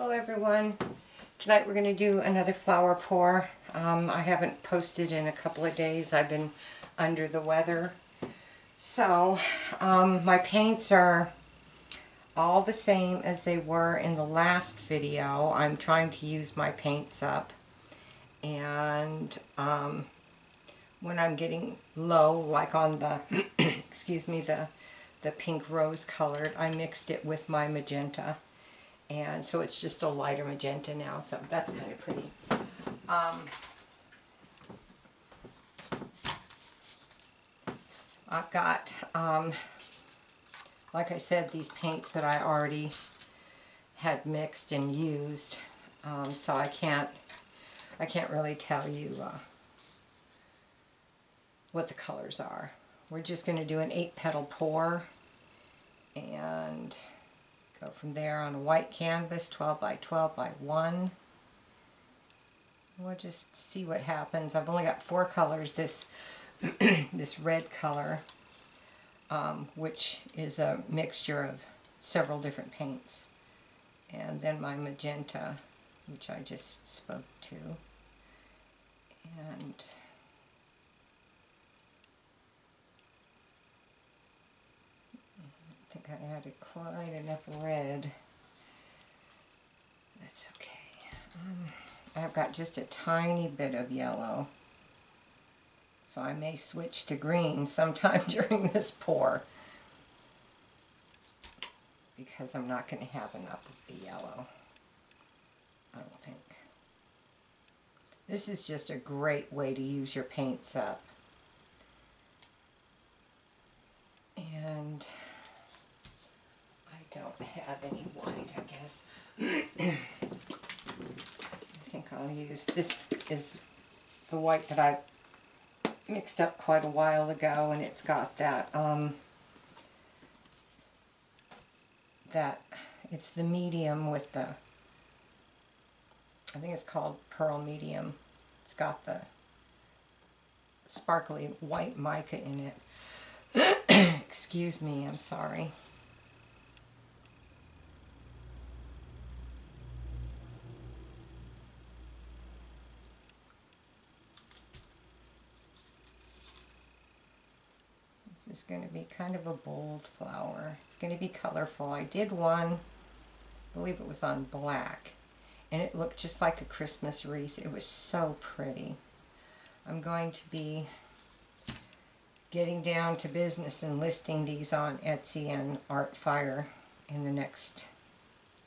Hello everyone. Tonight we're going to do another flower pour. I haven't posted in a couple of days. I've been under the weather. So my paints are all the same as they were in the last video. I'm trying to use my paints up. And when I'm getting low, like on the, excuse me, the pink rose colored, I mixed it with my magenta. And so it's just a lighter magenta now, so that's kind of pretty. I've got, like I said, these paints that I already had mixed and used, so I can't really tell you what the colors are. We're just going to do an 8-petal pour and go from there on a white canvas, 12 by 12 by 1. We'll just see what happens. I've only got 4 colors. This this red color, which is a mixture of several different paints, and then my magenta, which I just spoke to, and I think I added quite enough red. That's okay. I've got just a tiny bit of yellow, so I may switch to green sometime during this pour because I'm not going to have enough of the yellow, I don't think. This is just a great way to use your paints up. And I don't have any white, I guess. I think I'll use, this is the white that I mixed up quite a while ago, and it's got that, it's the medium with the, I think it's called Pearl Medium. It's got the sparkly white mica in it. Excuse me, I'm sorry. This is going to be kind of a bold flower. It's going to be colorful. I did one, I believe it was on black, and it looked just like a Christmas wreath. It was so pretty. I'm going to be getting down to business and listing these on Etsy and Artfire in the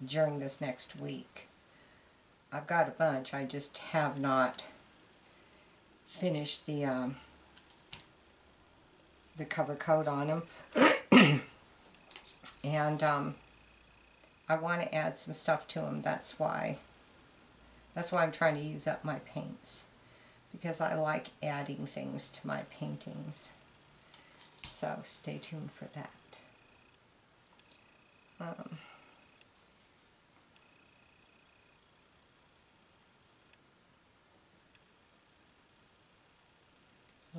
during this next week. I've got a bunch. I just have not finished the cover coat on them. And I want to add some stuff to them. That's why I'm trying to use up my paints, because I like adding things to my paintings. So stay tuned for that. I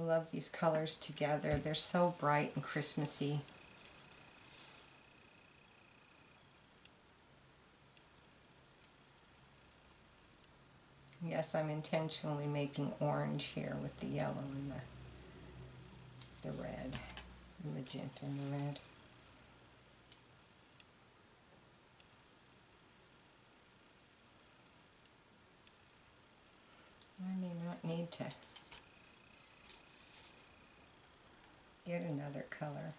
love these colors together. They're so bright and Christmassy. Yes, I'm intentionally making orange here with the yellow and the red, the magenta and the red. I may not need to get another color.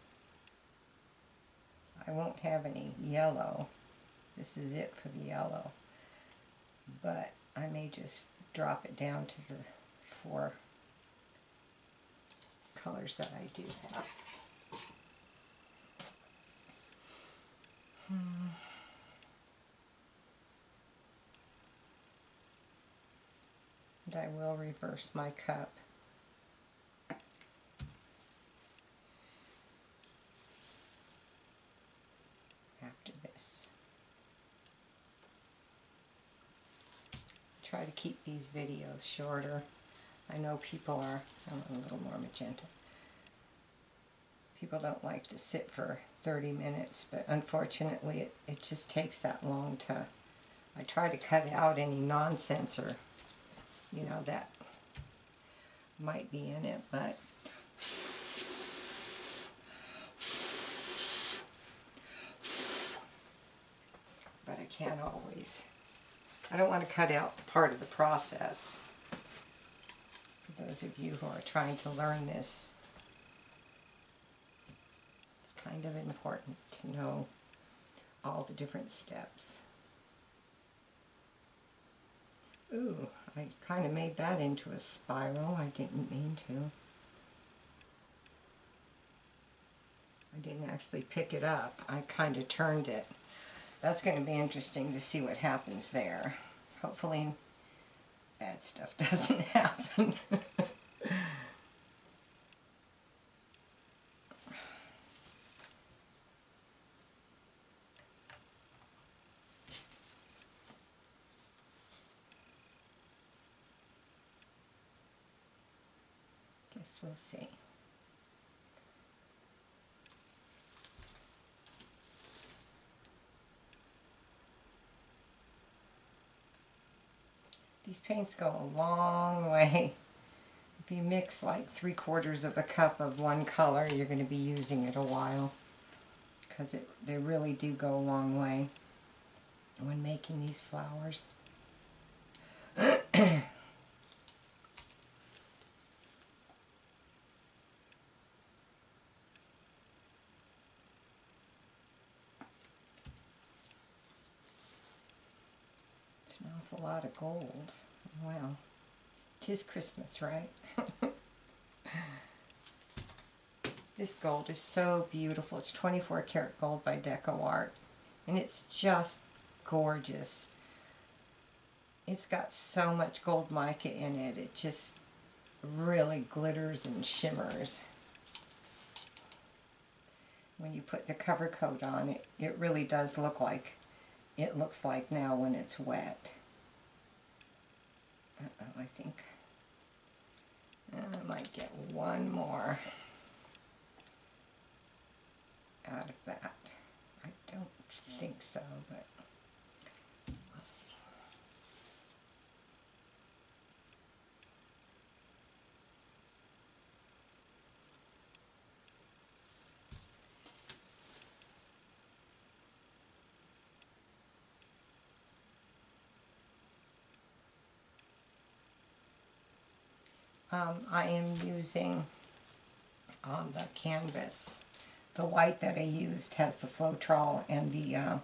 I won't have any yellow. This is it for the yellow. But I may just drop it down to the 4 colors that I do have. And I will reverse my cup. After this. Try to keep these videos shorter. I know people are, a little more magenta. People don't like to sit for 30 minutes, but unfortunately it just takes that long to I try to cut out any nonsense or, you know, that might be in it, but I can't always. I don't want to cut out part of the process. For those of you who are trying to learn this, it's kind of important to know all the different steps. Ooh, I kind of made that into a spiral. I didn't mean to. I didn't actually pick it up. I kind of turned it. That's going to be interesting to see what happens there. Hopefully bad stuff doesn't happen. Guess we'll see. These paints go a long way. If you mix like 3/4 of a cup of one color, you're going to be using it a while, because they really do go a long way when making these flowers. It's an awful lot of gold. Wow. 'Tis Christmas, right? This gold is so beautiful. It's 24 karat gold by Deco Art, and it's just gorgeous. It's got so much gold mica in it. It just really glitters and shimmers. When you put the cover coat on, it really does look like it looks like now when it's wet. Uh-oh, I think I might get one more out of that. I don't think so, but we'll see. I am using on the canvas, the white that I used has the floetrol and the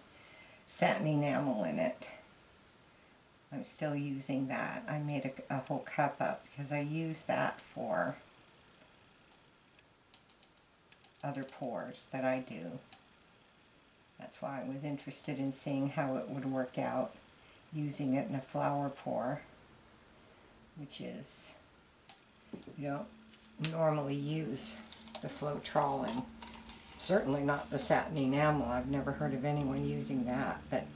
satin enamel in it. I'm still using that. I made a whole cup up because I use that for other pours that I do. That's why I was interested in seeing how it would work out using it in a flower pour, which is, you don't normally use the floetrol and certainly not the satin enamel. I've never heard of anyone using that, but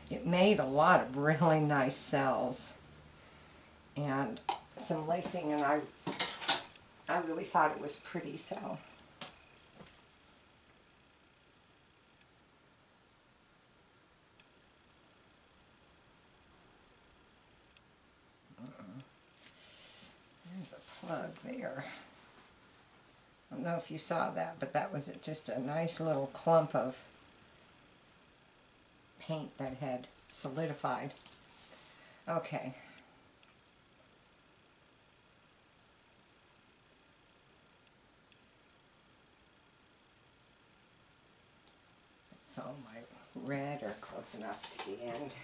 it made a lot of really nice cells and some lacing, and I really thought it was pretty, so. There's a plug there. I don't know if you saw that, but that was just a nice little clump of paint that had solidified. Okay. So my red are close enough to the end.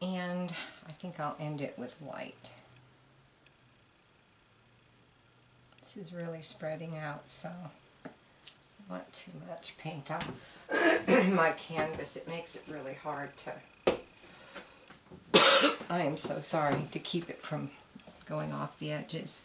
And I think I'll end it with white. This is really spreading out, so not too much paint on my canvas. It makes it really hard to, I am so sorry, to keep it from going off the edges.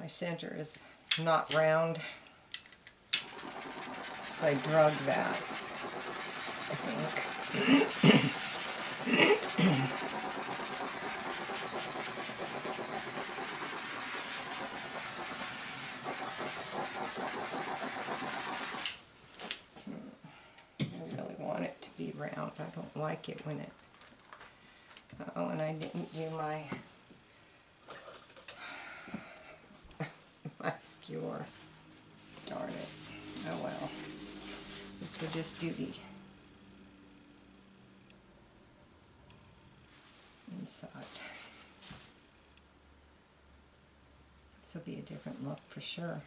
My center is not round, so I drug that, I think. I really want it to be round. I don't like it when it... Oh, and I didn't do my my skewer. Darn it. Oh well. This would just do the inside. This will be a different look for sure.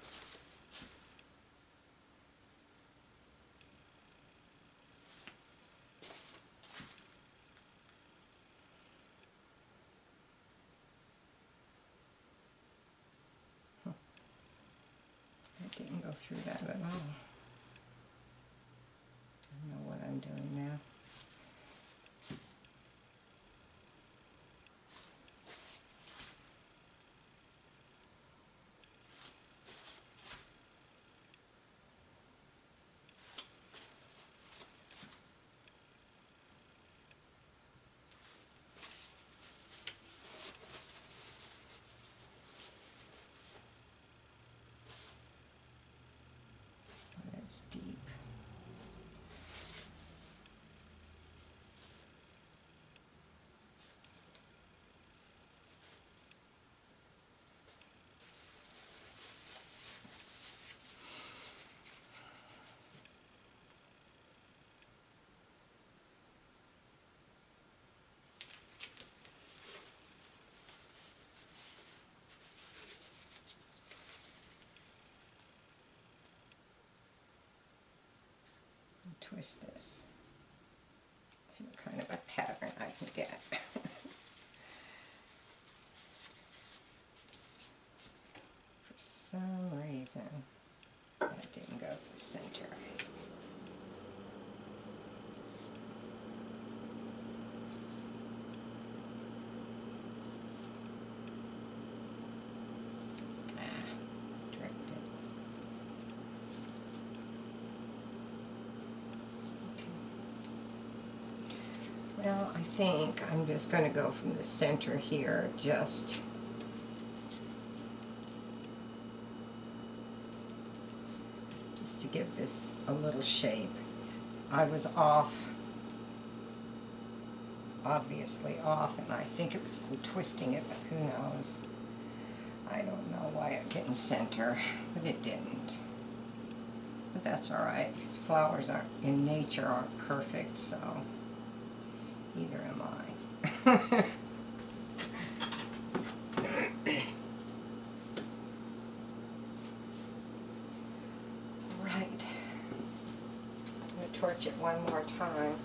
Didn't go through that at all. I don't know what I'm doing now. That's deep. Twist this. See what kind of a pattern I can get. For some reason, that didn't go to the center. Well, I think I'm just going to go from the center here, just to give this a little shape. I was off, obviously off, and I think it was from twisting it, but who knows. I don't know why it didn't center, but it didn't. But that's alright, because flowers aren't, in nature, aren't perfect, so neither am I. Right. I'm going to torch it one more time.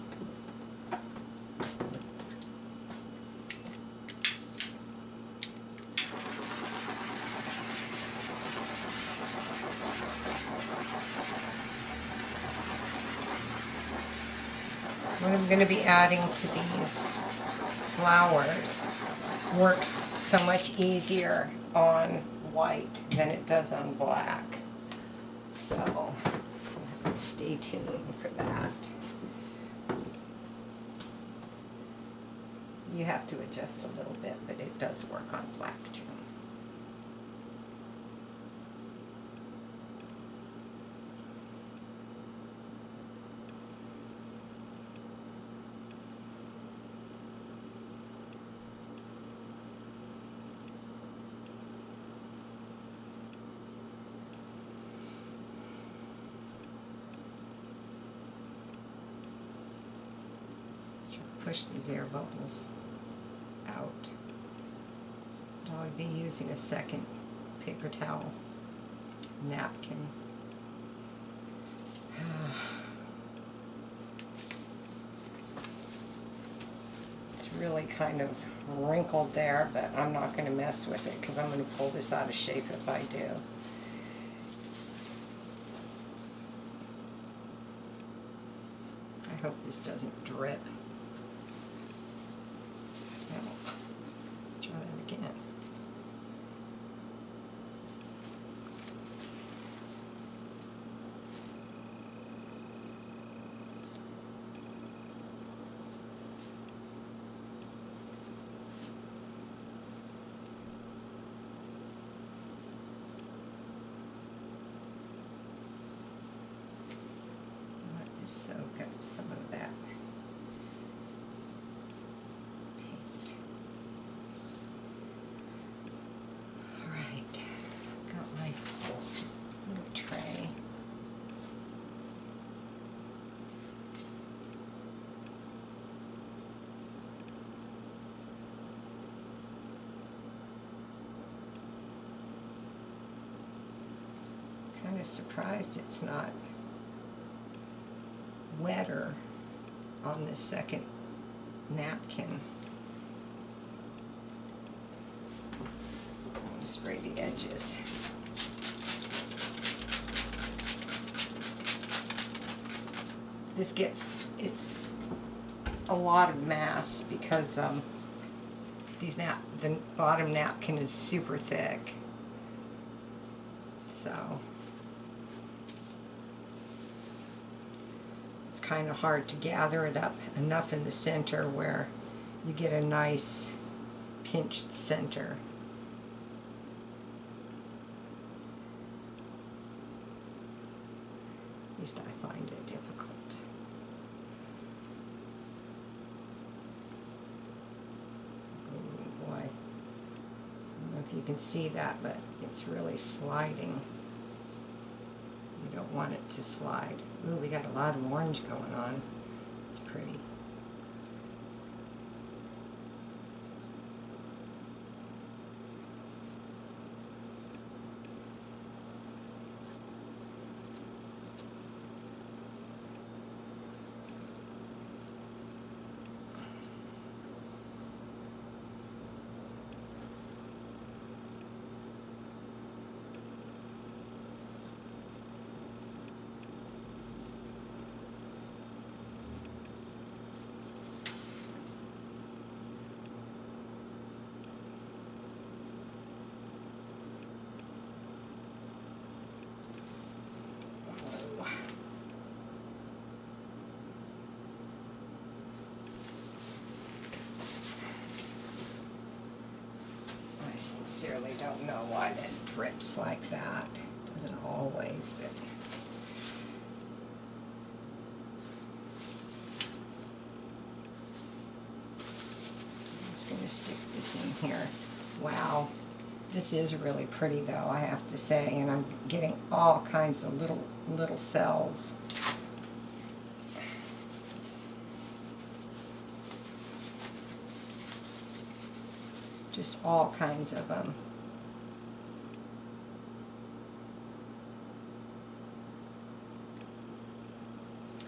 What I'm going to be adding to these flowers works so much easier on white than it does on black. So stay tuned for that. You have to adjust a little bit, but it does work on black too. Push these air bubbles out. I'll be using a second paper towel napkin. It's really kind of wrinkled there, but I'm not going to mess with it because I'm going to pull this out of shape if I do. I hope this doesn't drip. Let's try that again. soak up some of that paint. Alright, got my little tray. Kind of surprised it's not wetter on the second napkin. I'm going to spray the edges. This gets, it's a lot of mass because the bottom napkin is super thick. So it's kind of hard to gather it up enough in the center where you get a nice pinched center. At least I find it difficult. Oh boy. I don't know if you can see that, but it's really sliding. You don't want it to slide. Ooh, we got a lot of orange going on. It's pretty. I sincerely don't know why that drips like that. It doesn't always, but I'm just going to stick this in here. Wow, this is really pretty though, I have to say, and I'm getting all kinds of little cells. Just all kinds of them.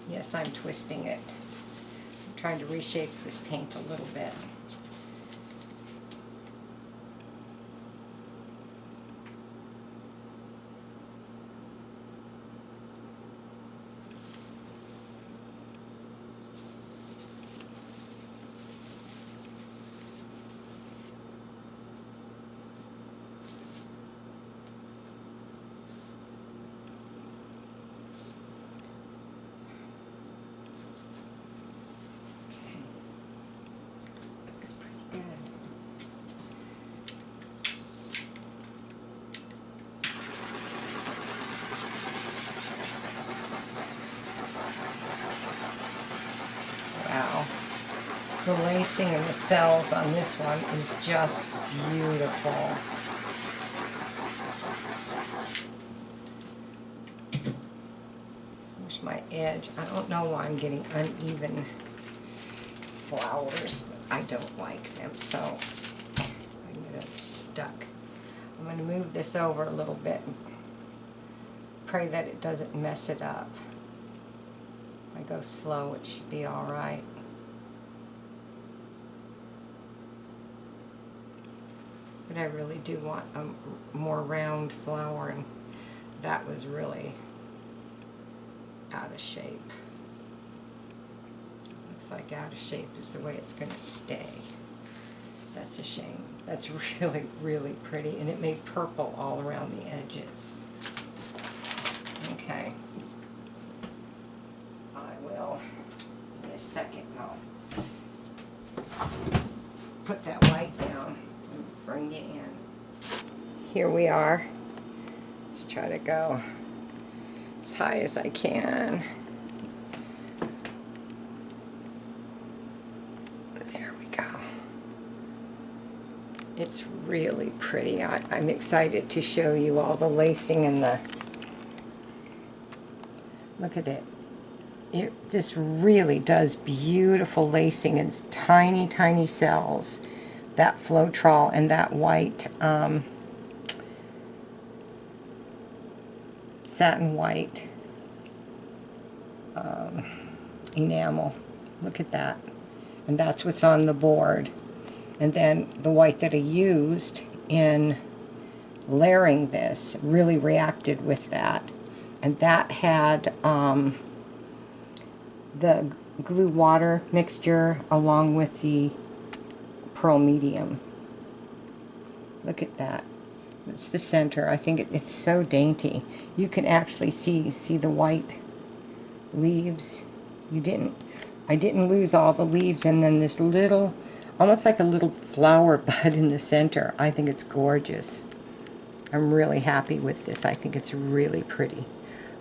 Yes, I'm twisting it. I'm trying to reshape this paint a little bit. The lacing and the cells on this one is just beautiful. Here's my edge. I don't know why I'm getting uneven flowers, but I don't like them, so I'm going to get stuck. I'm going to move this over a little bit and pray that it doesn't mess it up. If I go slow, it should be all right. But I really do want a more round flower, and that was really out of shape. Looks like out of shape is the way it's going to stay. That's a shame. That's really, really pretty, and it made purple all around the edges. Okay. I will, in a second, I'll put that white down. Bring it in. Here we are. Let's try to go as high as I can. There we go. It's really pretty. I'm excited to show you all the lacing and the... Look at it. This really does beautiful lacing in tiny, tiny cells. That floetrol and that white, satin white enamel. Look at that. And that's what's on the board. And then the white that I used in layering this really reacted with that. And that had the glue water mixture along with the pearl medium. Look at that. It's the center. I think it's so dainty. You can actually see the white leaves. I didn't lose all the leaves, and then this little, almost like a little flower bud in the center. I think it's gorgeous. I'm really happy with this. I think it's really pretty.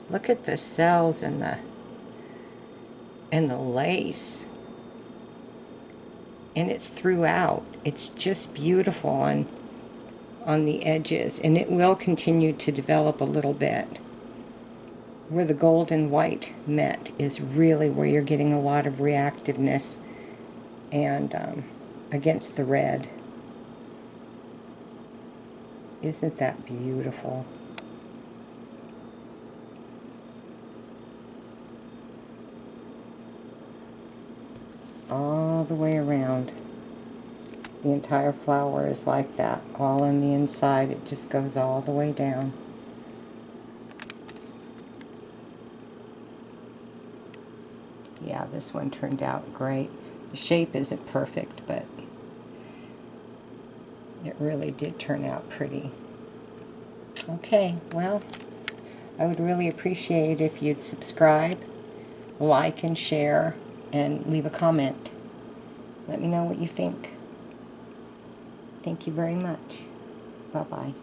Look at the cells and the lace. And it's throughout. It's just beautiful on the edges, and it will continue to develop a little bit. Where the gold and white met is really where you're getting a lot of reactiveness and against the red. Isn't that beautiful? All the way around. The entire flower is like that, all on the inside. It just goes all the way down. Yeah, this one turned out great. The shape isn't perfect, but it really did turn out pretty. Okay, well, I would really appreciate if you'd subscribe, like and share, and leave a comment. Let me know what you think. Thank you very much. Bye-bye.